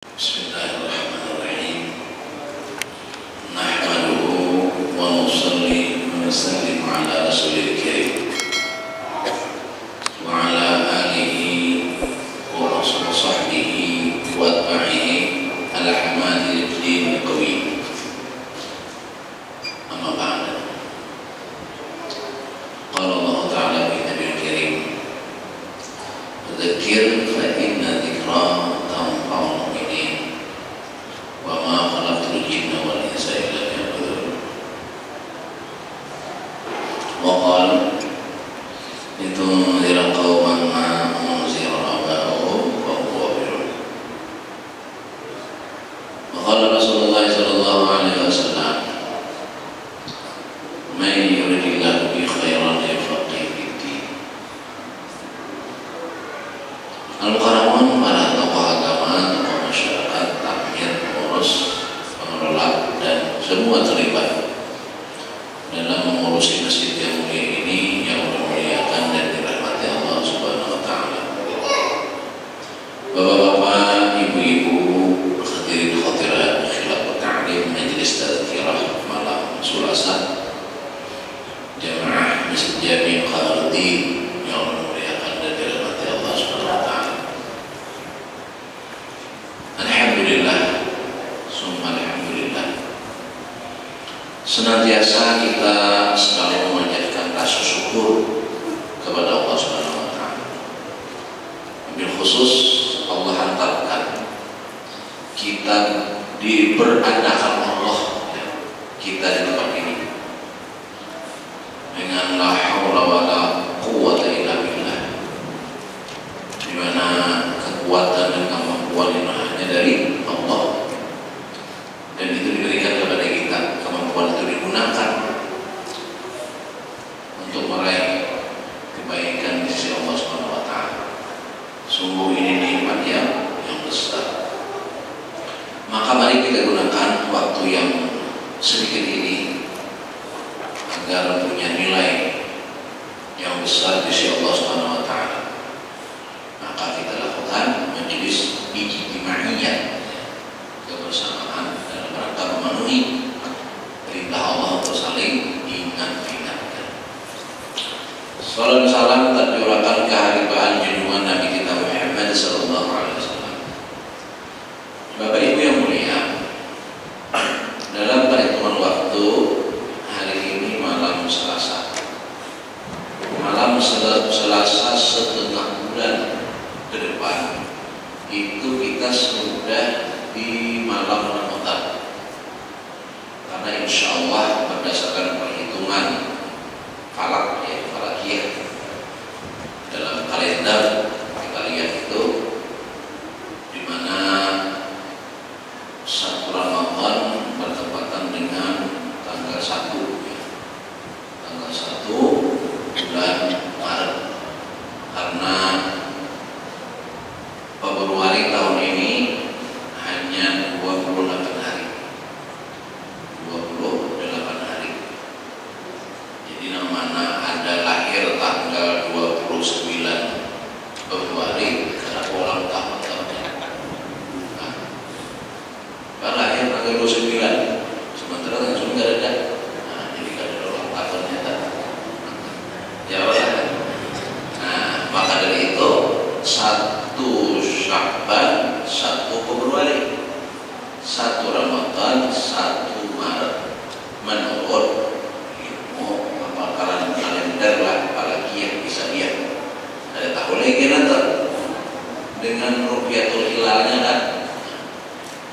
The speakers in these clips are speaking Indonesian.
Bismillahirrahmanirrahim. Nahmaduhu wa nusalli wa nusallim ala rasulil karim wa ala alihi wa sahbihi wa atba'ihi ala hamadil din qawim. Amma ba'da. Qala Allah Ta'ala fi Nabil Karim, dzakir fa inna dzikra tanfa'ul mu'minin wa ma khalaqtul jinna wal insa illa liya'budun. Wa qala litunzira qauman ma unzira aba'uhum wa hum ghafilun. Wa qala Rasulullah sallallahu alaihi wasallam, man yuridillahu bi khairan yafaqihu fid-din. Al-Qaramun, para tokoh agama, tokoh masyarakat, takmir, pengurus, pengelola, dan semua terlibat dalam mengurusi masjid yang mulia ini, yang memuliakan dan dirahmati Allah Subhanahu wa Ta'ala. Bapak-bapak, ibu-ibu, hadirin khadirat khilafut ta'lim Majelis Tazkirah malam Selasa, jamaah Masjid Jami' Khairuddin yang memuliakan dan dirahmati Allah Subhanahu wa Ta'ala. Alhamdulillah, summa alhamdulillah. Senantiasa kita selalu memanjatkan rasa syukur kepada Allah Subhanahu wa Ta'ala. Bil khusus Allah hantarkan kita diberadakan Allah, kita di tempat ini dengan la haula wala quwwata illa billah, di mana kekuatan dan kemampuan itu hanya dari Allah, dan itu diberikan kepada kita. Kemampuan itu digunakan untuk meraih kebaikan di sisi Allah Subhanahu wa Ta'ala. Sungguh ini nikmat yang besar. Maka mari kita gunakan waktu yang sedikit ini agar punya nilai yang besar di sisi Allah Subhanahu wa Ta'ala. Maka kita lakukan majelis ijtimaiyah, kebersamaan dalam rangka memenuhi perintah Allah untuk saling ingat-ingatkan. Salam salam tercurahkan keharibaan junjungan Nabi kita Muhammad sallallahu alaihi wasallam. Bapak Ibu yang mulia, dalam perhitungan waktu hari ini malam Selasa, malam Selasa setengah bulan ke depan itu kita sudah di malam Ramadan. Karena insya Allah berdasarkan perhitungan falak, falakiyah dalam kalender kita lihat itu, di mana 1 Ramadan bertepatan dengan tanggal 1 bulan Maret. Karena Februari tahun ini hanya 28 hari. 28 hari. Jadi namanya ada lahir tanggal 29 Februari karena ulang tahun tahunnya. Nah, lahir tanggal 29, sementara yang sudah ada. Nah, jadi kan ada ulang tahunnya tadi. Jawab. Nah, maka dari itu 1 Sya'ban, 1 Februari, 1 Ramadan, 1 Maret, menurut ilmu pembakaran kalender lah, apalagi yang bisa lihat. Ada tahu lagi nanti dengan Ru'yatul Hilalnya kan,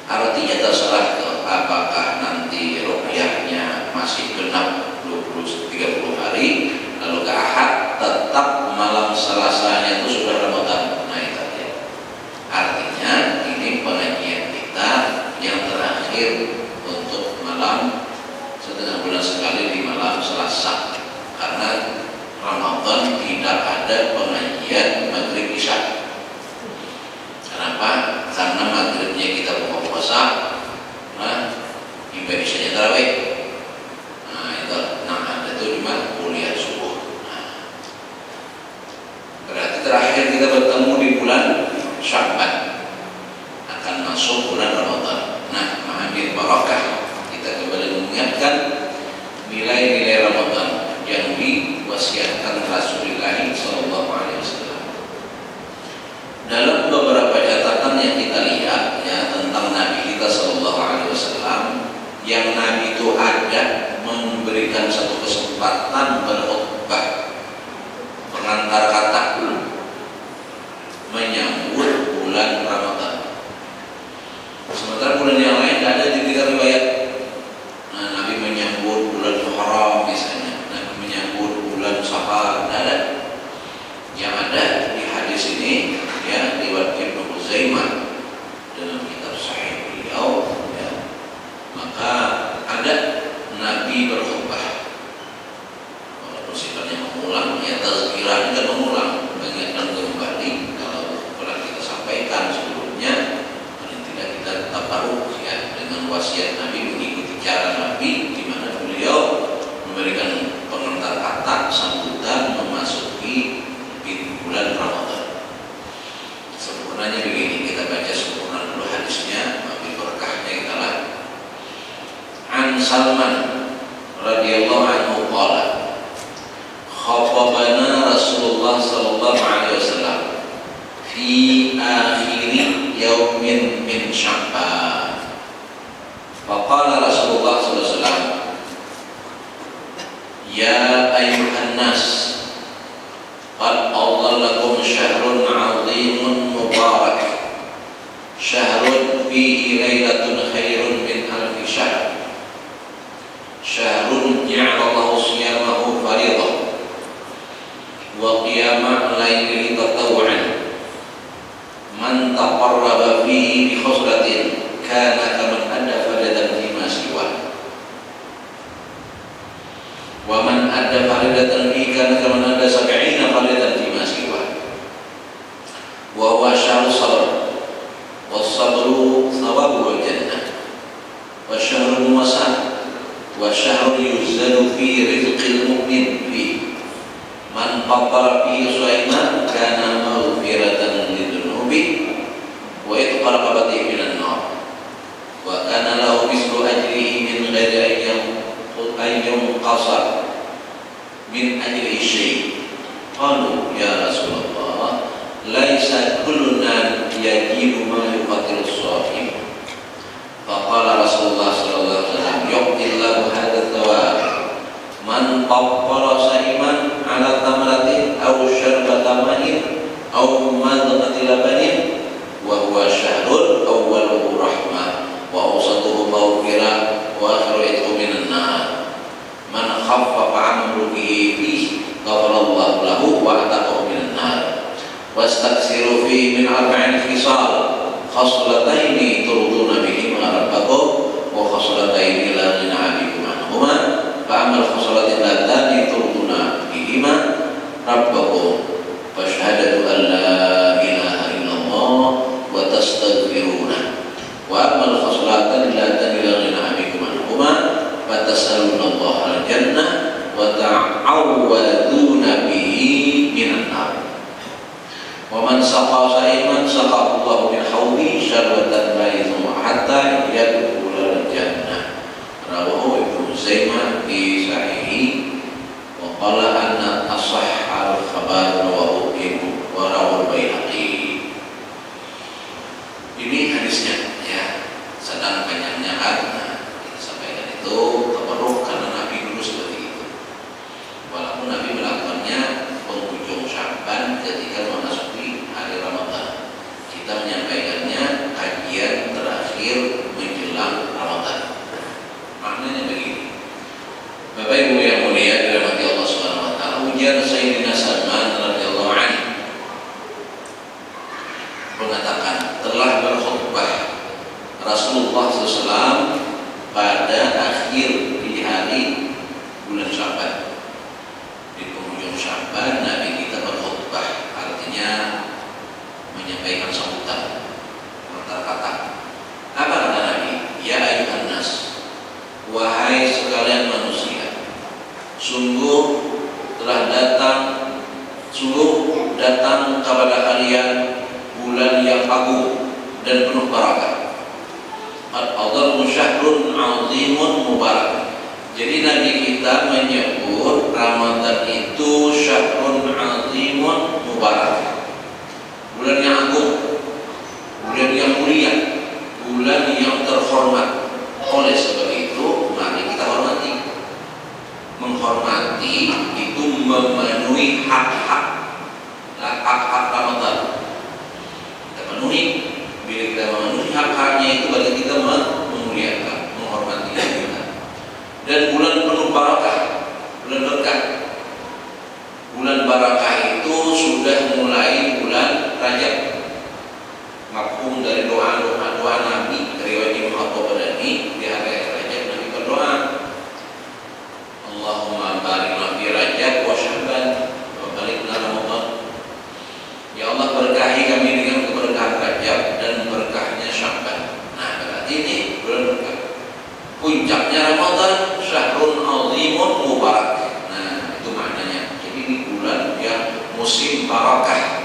artinya terserah ke apakah nanti ru'yahnya masih genap 30 hari, lalu ke Ahad tetap malam Selasanya itu sudah Ramadan. Nah itu dia. Artinya ini pengajian kita yang terakhir untuk malam setengah bulan sekali di malam Selasa, karena Ramadan tidak ada pengajian maghrib isya. Kenapa? Karena maghribnya kita buka puasa, nah ibadah isyanya tarawih. Nah itu, ada itu di mana kuliah subuh. Nah, berarti terakhir kita bertemu di bulan Sya'ban, akan masuk bulan Ramadan. Nah, mengambil barakah, kita kembali mengingatkan nilai-nilai Ramadan yang diwasiatkan Rasulullah SAW. Dalam beberapa catatan yang kita lihat ya tentang Nabi kita SAW, yang Nabi itu ada memberikan satu kesempatan berkhutbah pengantar kata menyambut bulan Ramadan. Sementara bulan yang lain tidak ada di tiga riwayat. Nah, Nabi menyambut bulan Muharram misalnya, Nabi menyambut bulan Safar, tidak ada. Yang ada di hadis ini ya riwayat Ibnu Huzaimah dalam kitab Sahih beliau ya, maka ada Nabi berkhutbah walaupun sifatnya mengulang ya, tazkirah dan mengulang, mengingatkan kembali kalau pernah kita sampaikan sebelumnya, paling tidak kita tetap tahu ya dengan wasiat Nabi, mengikuti cara Nabi di mana beliau memberikan pengantar kata sambutan memasuki bulan Ramadan. Sempurnanya begini, kita baca sempurna dulu hadisnya, ambil berkahnya kita lah. An Salman radhiyallahu anhu qala khatabana Rasulullah sallallahu alaihi wasallam fi akhiri yaumin min Sya'ban. Faqala Rasulullah sallallahu alaihi wasallam, ya ayyuhan nas, qad adhallakum syahrun 'azimun mubarak, syahrun fihi lailatun khairun min alfi syahr, syahrun ja'alallahu siyamahu fariḍah wa qiyama lailihi tatawwu'an, man taqarraba fihi bi khuslatin kana kaman adda fardatan fi ma siwa, wa man adda fardatan fi kana kaman adda 70 fardatan fi ma siwa, wa huwa syahrus sabr, was sabru thawabul jannah, wa syahrul muwasa, wa syahrul yuzadu fi rizqil mu'min fi, man qaddara fi shay'an kana maghfiratan lidzunubi wa itqa raqabatihi minan nar, wa kana lahu mislu ajrihi min ghairi ayyam qasar min ajri syai'. Qalu ya Rasulullah, laisa kulluna yajidu ma yuqatilu as-shahim. Faqala Rasulullah sallallahu alaihi wasallam, yuqtillahu hadha thawab man qaffara sa'iman ala tamratin aw syarbata ma'in aw madghati labanin, wa huwa syahrul awwaluhu rahmah wa awsatuhu maghfirah wa akhiru itqu minan nar, man khaffafa 'amruhi fihi ghafarallahu lahu wa ataqahu minan nar, wastaksiru fihi min arba'in khisal, khaslataini turduna bihima rabbakum wa khaslataini la ghina bikum anhuma, fa amal khaslatin latani turduna bihima rabbakum fa syahadatu an la ilaha illallah wa tastaghfiruna, wa amal khaslatan latani la ghina bikum anhuma fa tasaluna Allah al-jannah wa ta'awwaduna bihi minan nar, wa man saqa sa'iman saqahu Allah min hawli syarbatan la yadhma hatta yadkhula al-jannah. Rawahu Ibnu Huzaimah fi sahihi wa qala anna ashah al-khabar rawahu Ibnu wa rawahu Baihaqi. Ini hadisnya ya, sedang panjangnya kan. Nah, kita sampaikan itu tabarruk karena Nabi dulu seperti itu. Walaupun Nabi melakukannya penghujung Sya'ban ketika memasuki hari Ramadan, kita menyampaikannya kajian terakhir menjelang Ramadan. Maknanya begini, Bapak Ibu yang mulia dirahmati Allah Subhanahu wa taala, ujar Sayyidina Salman radhiyallahu anhu mengatakan telah berkhutbah Rasulullah SAW pada akhir di hari bulan Sya'ban. Di penghujung Sya'ban Nabi kita berkhutbah, artinya menyampaikan sambutan, mengantar kata. Apa kata Nabi? Ya ayyuhan nas, wahai sekalian manusia, sungguh datang kepada kalian bulan yang agung dan penuh barakah. Ramadan syahrun 'azimun mubarak. Jadi Nabi kita menyebut Ramadan itu syahrun 'azimun mubarak. Bulan yang agung, bulan yang mulia, bulan yang terhormat. Oleh sebab itu, mari kita hormati. Menghormati itu memenuhi hak-hak Ramadan. Kita penuhi. Bila kita memenuhi hak-haknya itu berarti kita memuliakan, menghormati kita. Dan bulan penuh barakah, bulan berkah. Bulan barakah itu sudah mulai bulan Rajab. Mafhum dari doa Nabi riwayat Imam At-Tabarani di hari Rajab, Nabi berdoa, Allahumma barik fi Rajab wa Sya'ban wa barik Ramadan. Ya Allah, berkahi kami dengan keberkahan Rajab dan berkahnya Sya'ban. Nah, berarti ini bulan berkah. Puncaknya Ramadan syahrun 'azimun mubarak. Nah, itu maknanya. Jadi ini bulan yang musim barakah.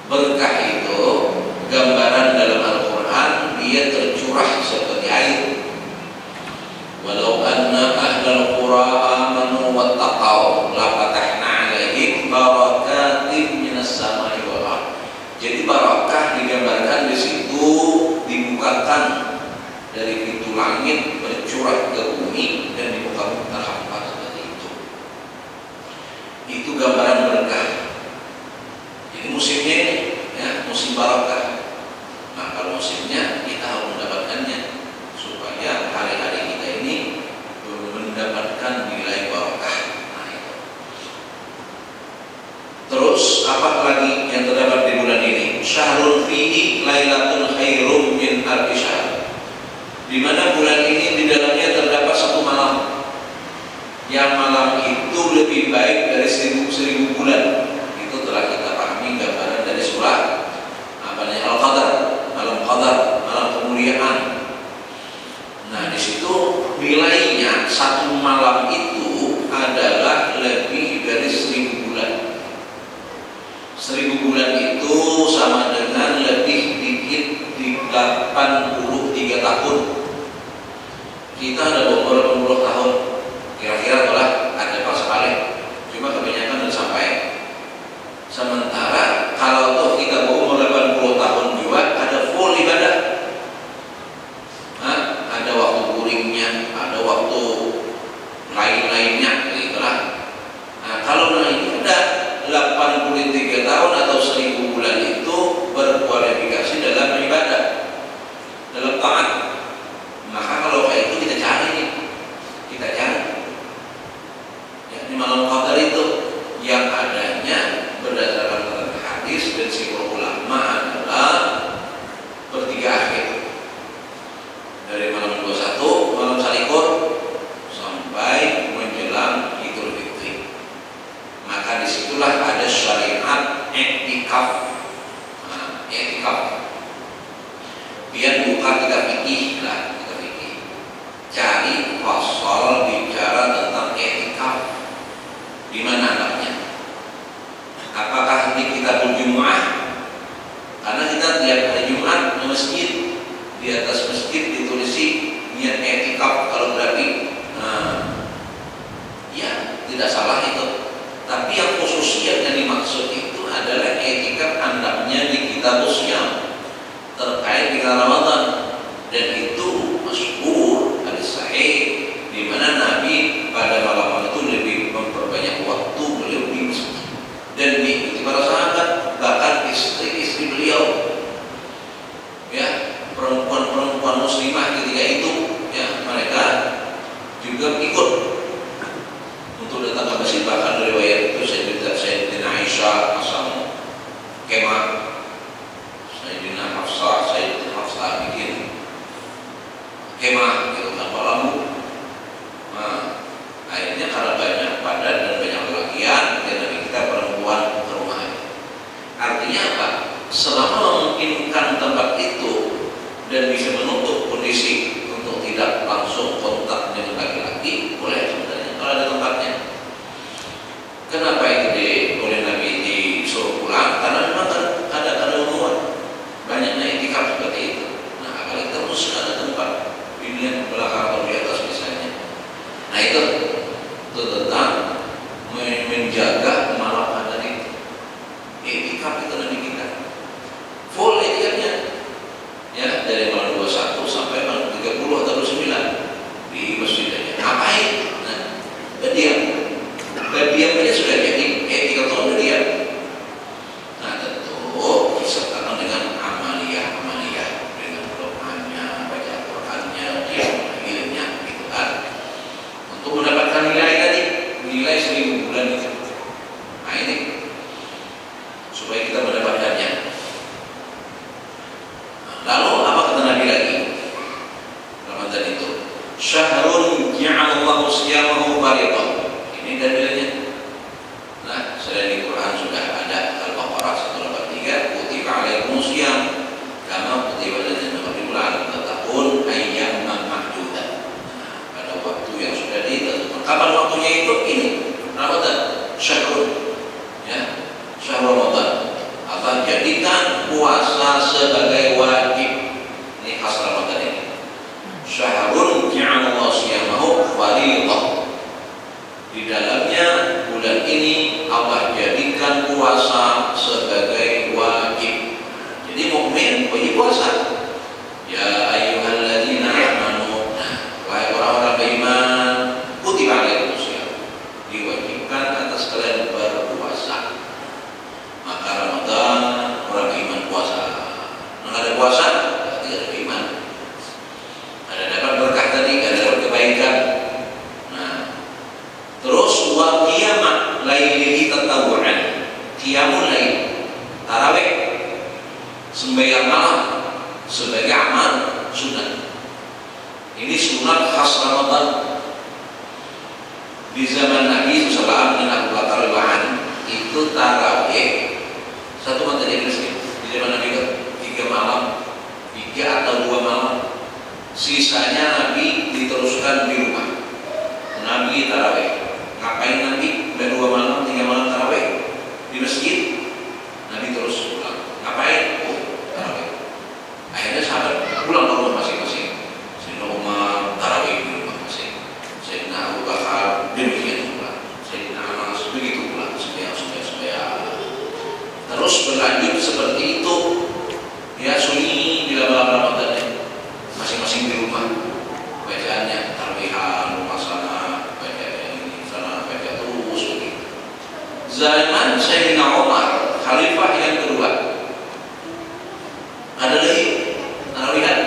Berkah itu gambaran dalam Al-Quran, dia tercurah seperti air. Walau anna ahlal qura amanu wattaqau la fatahna 'alaihim barakatin minas samai wal ardh. Jadi barakah digambarkan di situ, dibukakan dari pintu langit bercurah ke bumi dan di muka bumi terhampar seperti itu. Itu gambaran berkah. Jadi musimnya ini, ya, musim barakah. Nah, kalau musimnya kita harus mendapatkannya supaya hari-hari kita ini mendapatkan nilai barakah. Nah, itu. Terus apa lagi yang terdapat di bulan ini? Syahrul fihi lailatul khairum min alfi syahr. Di mana bulan ini di dalamnya terdapat satu malam. Yang malam itu lebih baik dari seribu bulan. Itu telah kita pahami gambaran dari surah Al-Qadar, malam Qadar, malam kemuliaan. Nah, di situ nilainya satu malam itu adalah lebih dari 1000 bulan. 1000 bulan itu sama dengan lebih dikit di 83 tahun. Kita ada umur 80 tahun, kira-kira telah ada pas balik. Cuma kebanyakan sudah sampai. Sementara kalau toh kita berumur 80 tahun juga ada full ibadah. Ada waktu guringnya, ada waktu lain-lainnya, gitulah. Nah, kalau ini ada 83 tahun atau 1000 bulan itu berkualifikasi dalam ibadah, dalam taat. Maka kalau kayak itu kita cari. Ya, di malam Qadar itu yang adanya berdasarkan hadis dan sikur ulama adalah bertiga akhir, dari malam 21, malam Salikur sampai menjelang Idul Fitri. Maka disitulah ada syariat i'tikaf. Nah, i'tikaf biar buka kita fikih lah, kita fikih. Cari pasal bicara tentang i'tikaf. Di mana anaknya? Apakah di kitabul Jumu'ah? Karena kita tiap hari Jumat di masjid, di atas masjid ditulisi niat i'tikaf kalau berarti. Nah, ya tidak salah itu. Tapi yang khususnya yang dimaksud itu adalah i'tikaf hendaknya di kitabus Syam terkait dengan Ramadan, dan itu masyhur hadis sahih di mana Nabi pada malam itu lebih memperbanyak waktu beliau di masjid dan diikuti para sahabat, bahkan istri-istri beliau, ya, perempuan-perempuan muslimah ketika itu, ya, mereka juga ikut untuk datang ke masjid. Bahkan dari riwayat itu Sayyidina Aisyah asal kemah, Sayyidina Hafsah bikin kemah gitu tanpa lampu. Nah, akhirnya karena banyak padat dan banyak lelakian, jadi kita perempuan ke rumah. Artinya apa? Selama memungkinkan tempat itu dan bisa menutup kondisi untuk tidak langsung kontak dengan laki-laki, boleh sebenarnya kalau ada tempatnya. Kenapa itu oleh Nabi disuruh pulang? Karena memang ada keumuman banyaknya i'tikaf seperti itu. Nah, apalagi terus ada tempat Ini sunat khas Ramadan. Di zaman Nabi SAW dan Abu Bakar Al-Bahani itu tarawih satu materi Kristen. Di zaman Nabi itu 3 malam, 3 atau 2 malam. Sisanya Nabi diteruskan di rumah. Nabi tarawih. Ngapain Nabi? Udah 2 malam, 3 malam tarawih di masjid. Nabi terus pulang. Ngapain? Oh, tarawih. Akhirnya sahabat pulang ke rumah masing-masing. Sayyidina Umar tarawih di rumah masing. Sayyidina Abu Bakar demikian pula. Sayyidina Anas begitu pula. Supaya terus berlanjut seperti itu. Ya sunyi di dalam Ramadan masing-masing di rumah. Bacaannya tarwihan, rumah sana, baca ini sana, baca terus begitu. Zaman Sayyidina Umar, khalifah yang kedua, ada lagi tarawihan,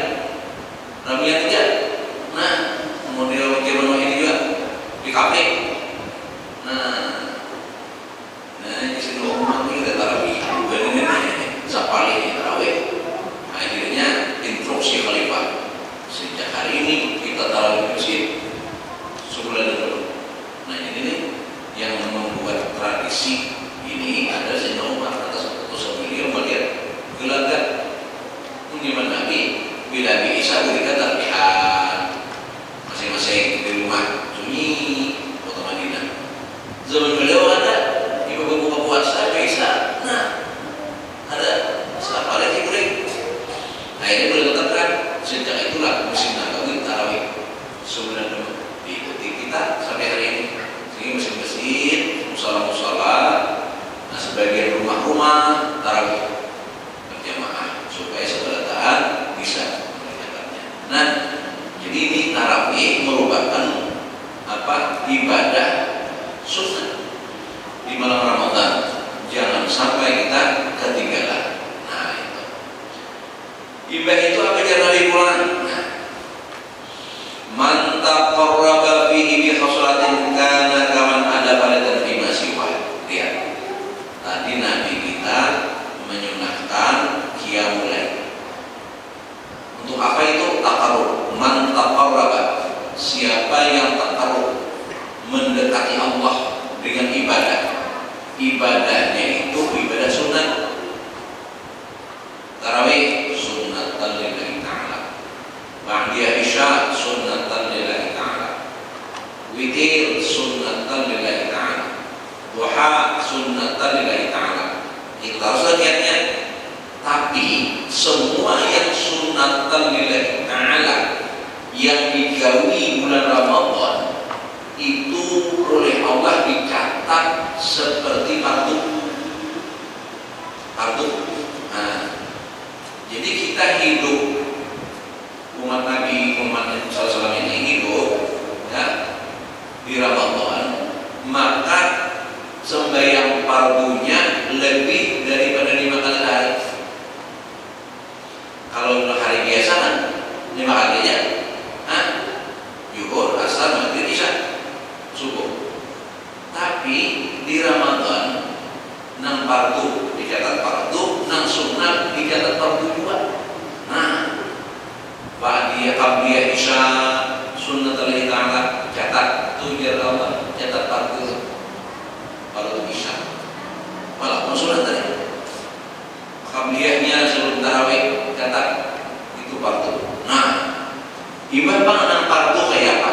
tarawihan 3. Nah, model zaman ini juga di kafe. Nah di sini Umar ini ada tarawihan, bukan ini zapali tarawih. Akhirnya instruksi khalifah, sejak hari ini kita tarawih masjid sebulan dulu. Nah ini nih yang membuat tradisi ini ada Sayyidina Umar atas keputusan beliau melihat gelagat iman Nabi bila Isa berikan tarbihan masing-masing di rumah sunyi kota Madinah. Zaman beliau ada ibu buka puasa Isa. Nah ada siapa lagi boleh. Akhirnya boleh tetapkan sejak itulah musim Nabawi tarawih sebulan dulu diikuti kita sampai hari ini. Jadi masjid-masjid, musala-musala, nah sebagian rumah-rumah tarawih berjamaah supaya saudara bisa mengerjakannya. Nah, jadi ini tarawih merupakan ibadah sunnah di malam Ramadan. Jangan sampai kita ketinggalan. Nah itu. Ibadah itu apa yang Nabi pulang? Man taqarraba fihi bi khaslatin kana kaman ada faladan fi ma siwa. Lihat. Tadi Nabi kita menyunahkan qiyamul lail. Untuk apa itu? Taqarrub. Man taqarraba. Siapa yang taqarrub mendekati Allah dengan ibadah. Ibadahnya itu ibadah sunnah. Tarawih sunnatan lillahi ta'ala. Ba'diyah isya sunnatan lillahi ta'ala. Witir sunnatan lillahi ta'ala. Duha sunnatan lillahi ta'ala. Itu harus lihatnya. Tapi semua yang sunnatan lillahi ta'ala yang digawi bulan Ramadan itu oleh Allah dicatat seperti fardu. Nah, jadi kita hidup umat Nabi Muhammad SAW ini hidup ya, di Ramadan, maka sembahyang fardunya lebih daripada 5 kali sehari. Kalau hari biasa kan 5 kalinya, Zuhur, Asar, Maghrib, Isya, subuh. Tapi di Ramadan nang fardu dicatat fardu, nang sunnah dicatat fardu juga. Nah, ba'diyah qabliyah Isya sunnatul lillahi ta'ala catat tujar Allah, catat fardu Isya. Malah sunnah tadi. Qabliyahnya sebelum tarawih catat itu fardu. Nah, ibadah nang fardu kayak apa?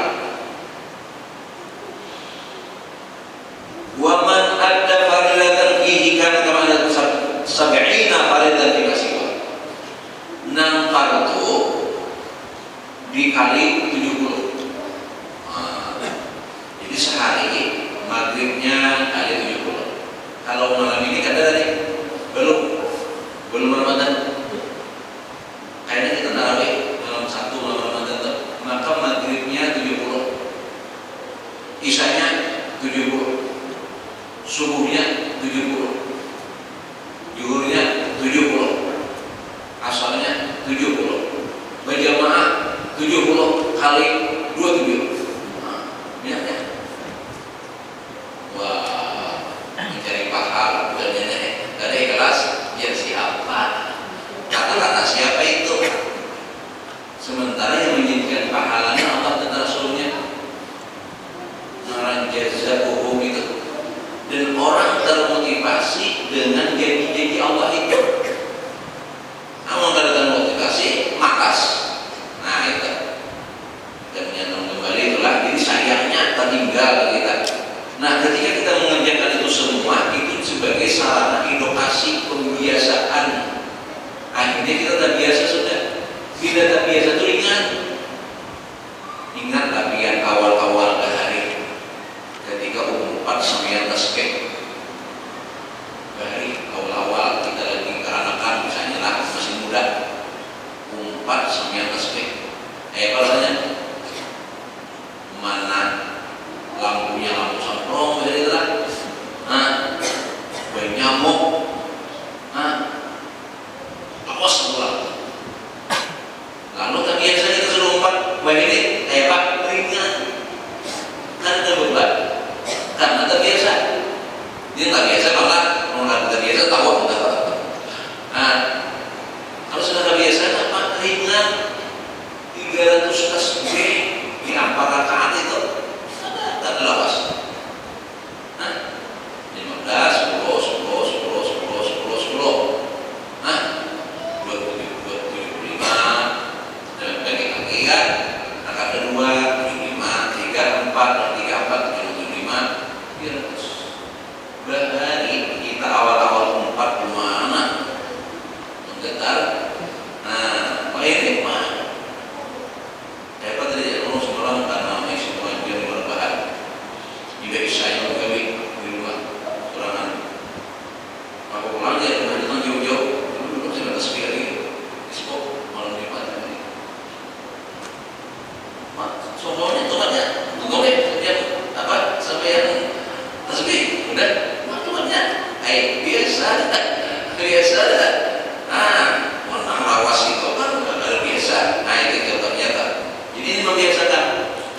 Wa man adda faridatan fihi kana kama ada 70 faridatan fi masiwa. Nang fardu dikali 70. Jadi sehari maghribnya kali 70. Kalau malam ini kata tadi belum Ramadan. Kayaknya kita tarawih malam 1 malam Ramadan tuh. Maka maghribnya 70. Isyanya 70. Subuhnya 70, zuhurnya 70, asalnya 70, berjamaah 70 kali 27. Lihat ya. Wah, mencari pahala bukan dari kelas ya siapa? Kata-kata siapa itu? Sementara yang menjadi memberikan pahalanya Allah dan Rasulnya, ngarang jazaohum itu. Dan orang termotivasi dengan janji-janji Allah itu. Namun kalau termotivasi, makas. Nah itu. Dan menyantong kembali itulah. Jadi sayangnya tertinggal kita. Nah ketika kita mengerjakan itu semua, itu sebagai sarana edukasi pembiasaan. Akhirnya kita tak biasa sudah. Bila tak biasa itu ringan. Ingat latihan awal-awal hari ketika umur 4 sampai tasbih. Dari awal-awal kita lagi keanakan, misalnya lah masih muda, umur 4 sampai tasbih. Rasanya mana lampunya lampu samprong dari itu lah. Banyak nyamuk. Awas pulang. Lalu tak biasa kita suruh umpat, ini hebat ringan. Kan ada beban. Karena tak biasa. Dia tak biasa malah kalau tak biasa tahu enggak. Kalau sudah tak biasa apa ringan 300 tasbih di 4 rakaat itu tak lepas. 15, 10, 10, 10, 10, 10, 10. 25 dan bagi-bagi kan angka kedua 75, 34, 34, 75, 300. Berhari kita awal-awal 4 mana menggetar. Ini mah hebat dari orang seorang karena masih semua yang berbahan. Juga isanya bergawi di rumah kurangan. Aku pulang dia dengan jauh-jauh. Dulu saya batas sekali. Ispo malam Jumat ini. Soalnya tuannya, tunggu deh setiap apa sampai yang tasbih udah. Tuannya, biasa. Menang lawas itu kan luar biasa. Itu contohnya kan. Jadi ini membiasakan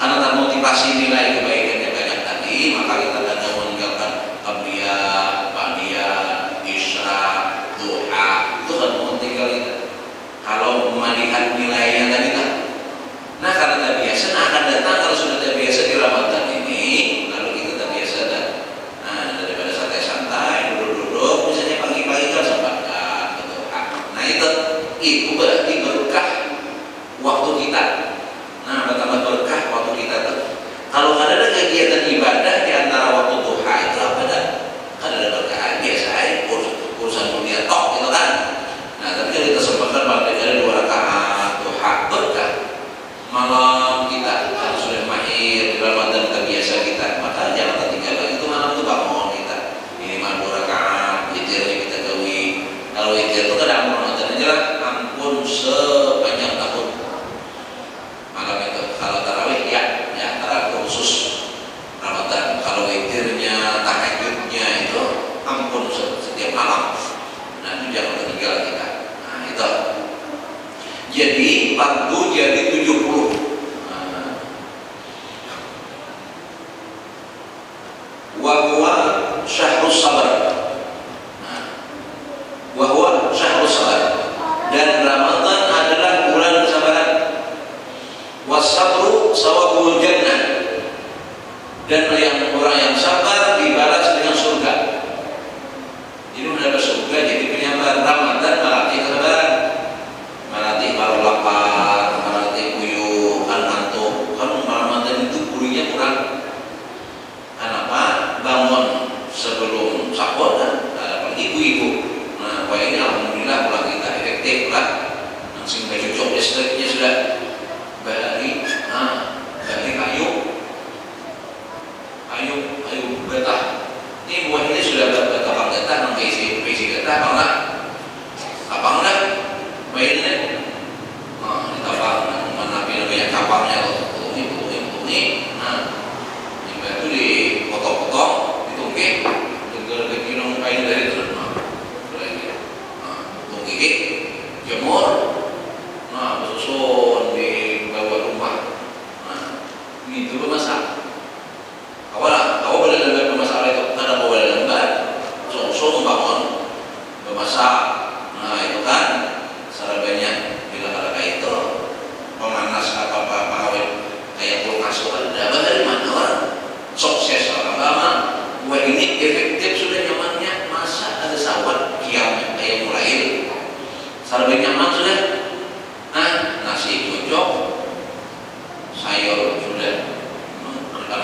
karena termotivasi nilai kebaikan yang banyak tadi, maka kita tidak meninggalkan qabliyah, ba'diyah, isya, duha. Itu kan mentinggal kita. Kalau melihat nilainya tadi kan. Nah karena tak biasa, akan datang kalau sudah tak biasa di Ramadan ini, lalu kita tak biasa dan daripada santai-santai, duduk-duduk, misalnya pagi-pagi kan sempatkan berdoa. Nah itu berarti berkah waktu kita. Nah bertambah berkah waktu kita tuh. Kalau ada kegiatan ibadah di antara waktu duha itu apa dah? Kan ada berkah biasa aja, urusan dunia tok gitu kan. Nah tapi kalau kita sempatkan pada 2 rakaat duha berkah. Malam kita kalau sudah mahir di Ramadan terbiasa kita, maka jangan tertinggal itu malam itu bangun kita minimal 2 rakaat witirnya kita gawi. Kalau witir itu kadang Ramadan aja lah, ampun sepanjang tahun malam itu. Kalau tarawih ya tarawih khusus Ramadan. Kalau witirnya tahajudnya itu ampun setiap malam. Nah itu jangan tertinggal kita. Nah itu jadi fardu jadi 70. Wa huwa syahrus sabar. Wa huwa syahrus sabar. Dan Ramadan adalah bulan kesabaran. Was-sabru sawabul jannah. Dan orang yang sabar dibalas dengan surga. Jadi mendapat surga jadi penyabar. Ramadan melatih kesabaran. Melatih kalau lapar, melatih puyuh, ngantuk. Kalau Ramadan itu pulihnya kurang. Kenapa? Bangun sebelum sahur kan, apalagi ibu-ibu. Nah, ini alhamdulillah pulang kita efektif lah. Langsung baju cocok listriknya sudah dari kayu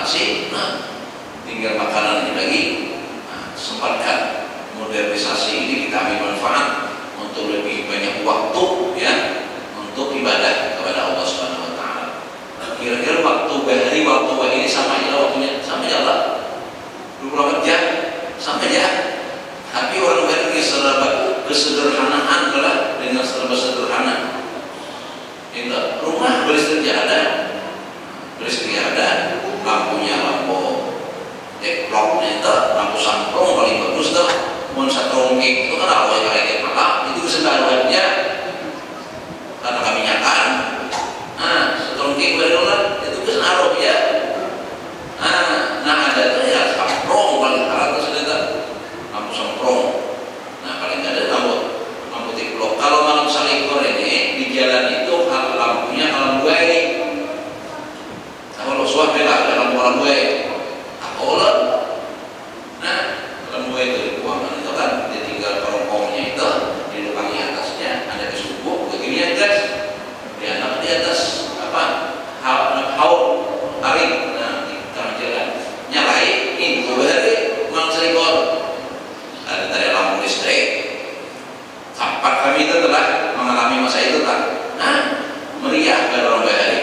masih, nah tinggal makanan ini lagi. Nah, sempatkan modernisasi ini kita ambil manfaat untuk lebih banyak waktu ya untuk ibadah kepada Allah Subhanahu Wa Taala. Nah, kira-kira waktu bahari waktu ini sama aja waktunya, sama aja lah 24 jam sama aja. Tapi orang bahari serba kesederhanaan adalah dengan serba sederhana. Itu rumah berlistrik ada, lampunya lampu dekloknya itu lampu samprong paling bagus tuh. Mun satrongking itu kan awal kayak malam itu kesendarannya karena kami nyatakan. Nah, satrongking berulang itu kesenaruh ya. Nah ada tuh ya samprong paling alat tersebut lampu samprong. Nah paling ada lampu deklok. Kalau malam salikor ini di jalan itu lampunya alam buai. Kalau suah bela ada lampu alam buai. Apa nah alam buai itu dibuang itu kan ditinggal kerongkongnya itu di lubangnya atasnya ada kesubuk begini atas di atas apa haul tarik. Nah di tengah jalan nyalain ini bahari malam salikor ada tadi lampu listrik. Sampai kami itu telah mengalami masa itu tak. Nah meriah pada orang bahari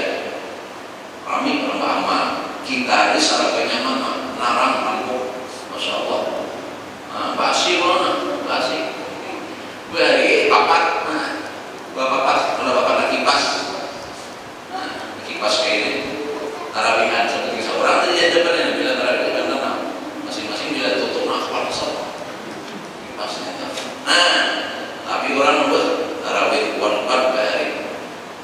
kami orang amal kita di salah kenyamanan larang lampu Masya Allah. Basi mana? Basi bahari papat. Nah bapak kalau bapak lagi kipas kipas kayak ini tarawihan seperti seorang tadi aja depannya bila tarawih karena masing-masing bila tutup nakal kipasnya. Nah tapi orang tarawih kuat-kuat bahari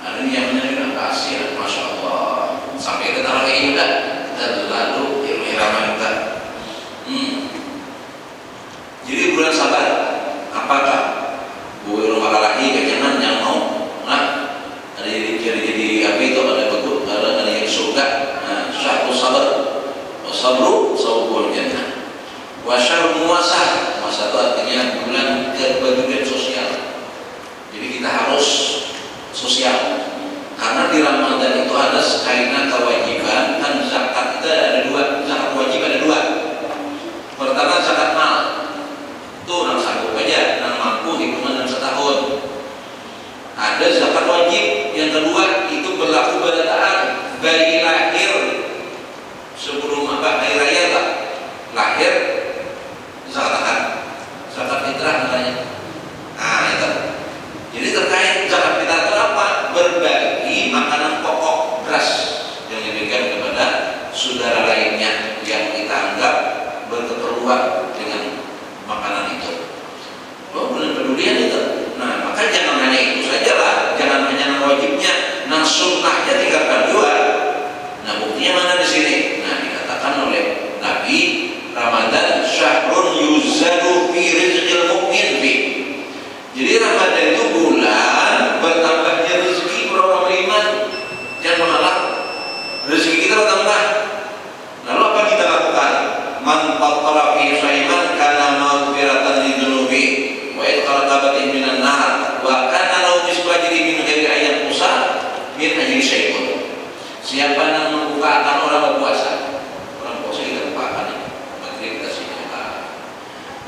ada yang menerima kasih Masya Allah sampai ke tarawih juga kita lalu irama kita. Jadi bulan sabar apakah bukan rumah lagi kejangan yang mau ada jadi apa itu ada betul ada yang surga. Syahrul sabar sabru sabul jannah wa syahrul muasah itu artinya bulan kepedulian sosial. Jadi kita harus sosial karena di Ramadan itu ada sekalian kewajiban kan zakat itu ada dua, zakat wajib ada dua. Pertama zakat mal itu nang sanggup aja nang mampu hitungan dalam setahun. Ada zakat wajib yang kedua itu berlaku pada taat bayi lahir sebelum hari raya tak lahir zakat fitrah namanya. Nah itu jadi terkait zakat fitrah itu apa? Berbagi makanan pokok beras yang diberikan kepada saudara lainnya yang kita anggap berkeperluan dengan makanan itu. Bulan pedulian itu. Nah maka jangan hanya itu saja lah, jangan hanya wajibnya, nah sunnahnya tinggalkan dua. Nah buktinya mana di sini? Nah dikatakan oleh Nabi Ramadan syahrun yuzadu fi rizqil mu'min fi. Jadi Ramadan itu bulan bertambahnya rezeki orang beriman. Jangan mengalah rezeki kita bertambah. Lalu apa kita lakukan? Man fattara fi syai'an kana maghfiratan lidzunubi wa itqarabatin minan nar wa kana lahu misbajri min ghairi ayat musa min ajli syai'un. Siapa yang membukakan orang berpuasa? Orang puasa kita bukakan ini. Maghrib kita sini.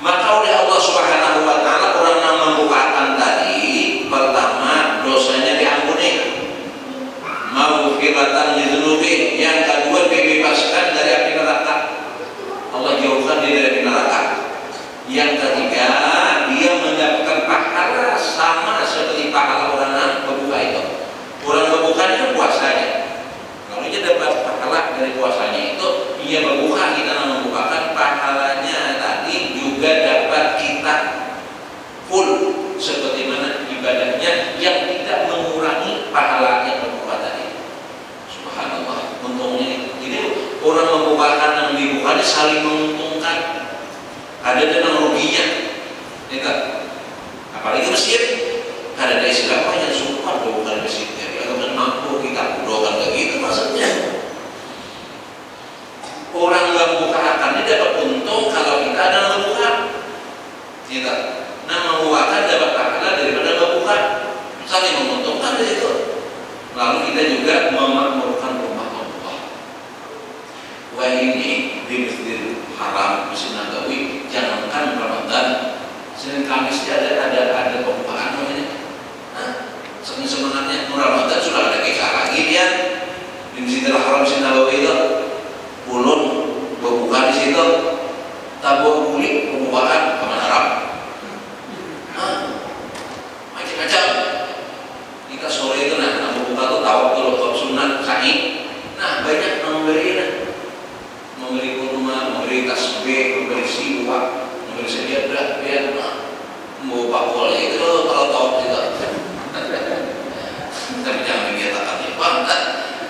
Maka oleh Allah Subhanahu wa taala orang yang membukakan tadi pertama dosanya diampuni. Maghfiratan lidzunubi, yang kedua dibebaskan dari api neraka. Allah jauhkan dia dari neraka. Yang ketiga dia mendapatkan pahala sama seperti pahala orang yang berbuka itu. Orang berbuka itu puasanya. Kalau dia dapat pahala dari puasanya itu, dia berbuka, kita membukakan pahalanya tadi juga dapat kita full seperti mana ibadahnya yang tidak mengurangi pahalanya berbuka tadi. Subhanallah, untungnya itu. Jadi orang membukakan dan dibukanya saling menguntungkan. Ada dengan ruginya. Itu. Apalagi masjid. Ada dari siapa yang suka bukan masjid. Kalau kan mampu kita doakan begitu maksudnya. Orang membukakan ini dapat untung kalau kita ada membuka. Tidak. Nah membukakan dapat pahala daripada membuka. Saling menguntungkan di situ. Lalu kita juga memakmurkan rumah Allah. Wa ini di Masjidil Haram, Masjid Nabawi, jangankan Ramadan, Senin Kamis ada pembukaan namanya. Saking semangatnya Ramadan sudah ada kisah lagi dia di Masjidil Haram, Masjid Nabawi itu ulun berbuka di situ, tabu kulit pembukaan Taman Arab, macam-macam. Kita sore itu nah berbuka tuh tahu kalau sunat sa'i. Nah banyak memberi kurma, memberi tasbih, memberi siwak, memberi sejadah, biar mau bakul itu kalau tahu juga. Tapi jangan menyatakan ya bang,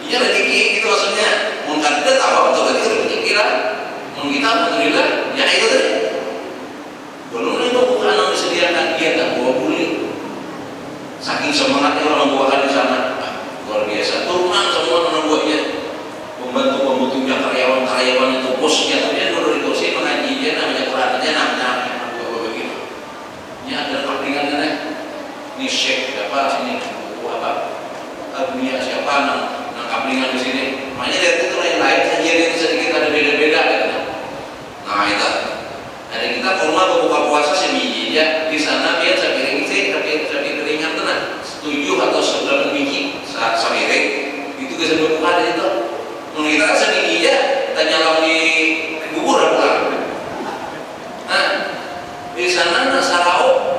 iya rezeki itu maksudnya. Mungkin kita tahu atau berarti rezeki kira, mungkin kita alhamdulillah ya itu tadi. Belum itu bukan yang disediakan dia tak bawa buli. Saking semangatnya orang buahkan di sana, luar biasa. Turunan semua menunggunya. Pembantu-pembantunya, karyawan itu bosnya, tapi dia dulu di kursi mengaji, dia namanya Quran, dia namanya begitu. Ini ada kaplingannya nih. Ini syekh siapa, ini buku apa? Dunia siapa, nang kaplingan di sini. Makanya dari itu lain-lain saja itu sedikit ada beda-beda gitu. Nah itu. Ada kita kurma berbuka puasa semiji ya di sana dia sapiring sih, tapi ringan tenang. 7 atau 9 biji saat sapiring itu bisa berbuka di situ. Kita kan sedikit ya, kita nyalam di bubur apa? Nah, di sana sarau,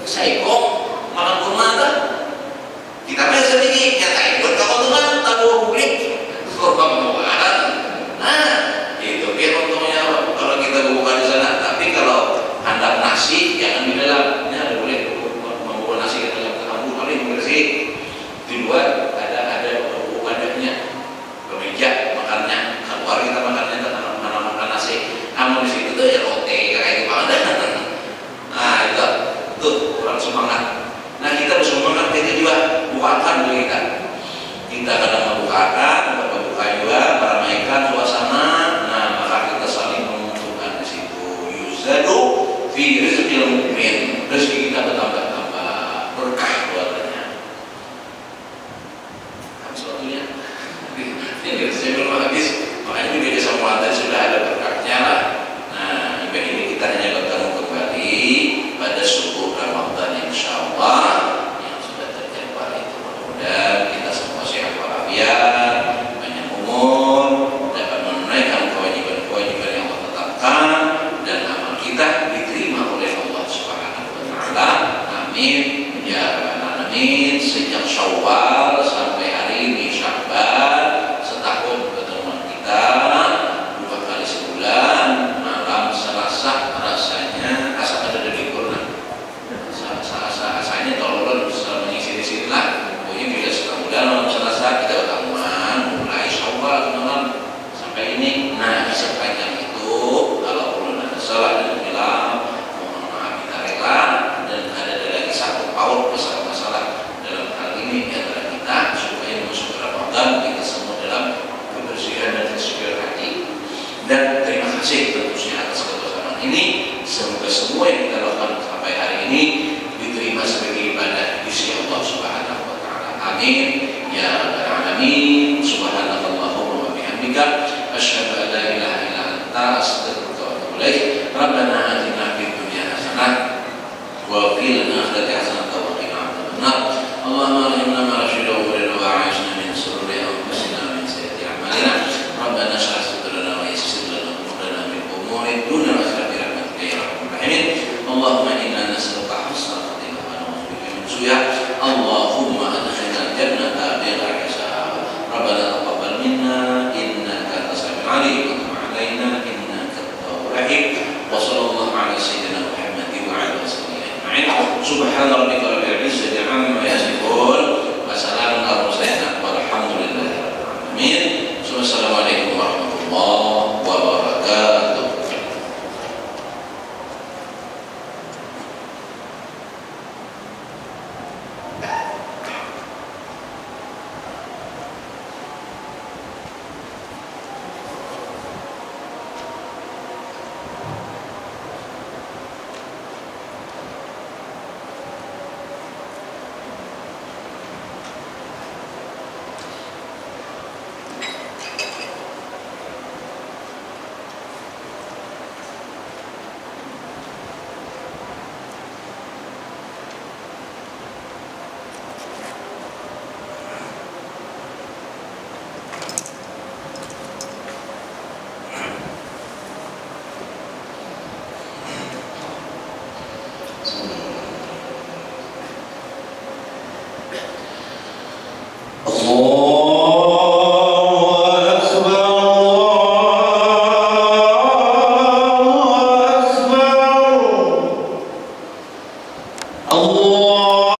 saikong, makan kurma kan? Kita kan sedikit, nyata ikut kalau tuh tabu publik, kurma pembukaan. Nah, itu dia untungnya kalau kita buka di sana. Tapi kalau handap nasi, jangan di dalam. Ini ada boleh membawa nasi ke dalam kamu, paling bersih. Di luar ada wadahnya. Meja makannya, keluar kita makannya mana makan nasi. Namun di situ tuh ya roti kayak itu banget. Nah itu tuh kurang semangat. Nah kita harus semangat itu juga bukakan dulu kita. Kita kadang membukakan, membuka juga, meramaikan suasana. Nah maka kita saling menguntungkan di situ. Yuzadu fi rizqil mu'min. Rezeki kita bertambah-tambah, berkah keluarganya. Habis waktunya. Ini saya belum habis, makanya juga di semua tadi sudah ada berkahnya lah. Nah, ibadah ini kita hanya bertemu kembali pada subuh Ramadan insyaallah yang sudah terjadwal itu. Mudah-mudahan kita semua sehat walafiat, banyak umur, dapat menunaikan kewajiban-kewajiban yang Allah tetapkan dan amal kita diterima oleh Allah Subhanahu wa taala. Amin ya rabbal alamin. Sejak Syawal sampai hari ini Sya'ban, setahun pertemuan kita 2 kali sebulan, malam Selasa rasanya asa ada libur lah. Rasanya tolong bisa mengisi di sini lah. Pokoknya bila setahun bulan malam Selasa kita ketemuan mulai Syawal teman sampai ini. Nah sepanjang itu kalau belum ada salah dan bilang mohon maaf kita rela, dan ada lagi satu paut masalah-masalah dalam hal ini antara kita supaya masuk Ramadan kita semua dalam kebersihan dan kesucian hati. Dan terima kasih tentunya atas kebersamaan ini. Semoga semua yang kita lakukan sampai hari ini diterima sebagai ibadah di sisi Allah Subhanahu wa taala. Amin ya rabbal alamin. Subhanallahumma wa bihamdika asyhadu an la ilaha illa anta astaghfiruka wa atubu ilaik. Rabbana atina fid dunya hasanah wa fil akhirati hasanah wa qina adzabannar. Allahumma arhamna ma rasyida wa